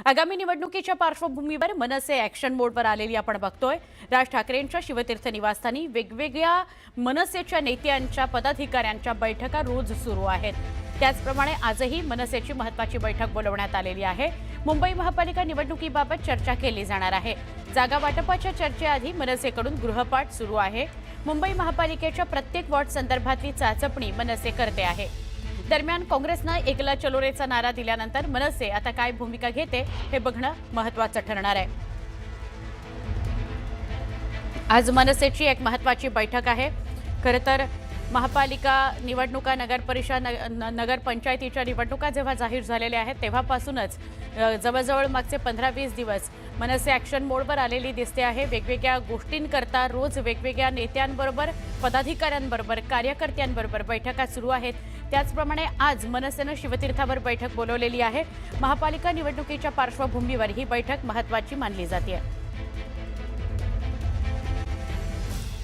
आगामी निवडणुकीच्या पार्श्वभूमीवर मनसे ॲक्शन मोडवर आलेली आपण बघतोय। राज ठाकरेंच्या शिवतीर्थ निवासस्थानी वेगवेगळ्या मनसेच्या नेत्यांच्या पदाधिकाऱ्यांच्या बैठका रोज सुरू आहेत। त्याचप्रमाणे आजही मनसेची महत्त्वाची बैठक बोलवण्यात आलेली आहे। मुंबई महापालिका निवडणुकीबाबत चर्चा केली जाणार आहे। जागा वाटपाच्या चर्चेआधी मनसेकडून गृहपाठ सुरू आहे। मुंबई महापालिकेच्या प्रत्येक वॉर्ड संदर्भातली चाचपणी मनसे करते आहे। दरम्यान काँग्रेसनं एकला चलो रेचा नारा दिल्यानंतर मनसे आता काय भूमिका घेते हे बघणं महत्त्वाचं ठरणार आहे। आज मनसेची एक महत्त्वाची बैठक आहे। खरं तर महापालिका निवडणुका, नगर परिषद, नगर पंचायतीच्या निवडणुका जेव्हा जाहीर झालेल्या आहेत तेव्हापासूनच जवळजवळ मागचे 15-20 दिवस मनसे ॲक्शन मोडवर आलेली दिसते आहे। वेगवेगळ्या गोष्टींकरता रोज वेगवेगळ्या नेत्यांबरोबर, पदाधिकाऱ्यांबरोबर, कार्यकर्त्यांबरोबर बैठका सुरू आहेत। त्याचप्रमाणे आज मनसेनं शिवतीर्थावर बैठक बोलवलेली आहे। महापालिका निवडणुकीच्या पार्श्वभूमीवर ही बैठक महत्त्वाची मानली जाते।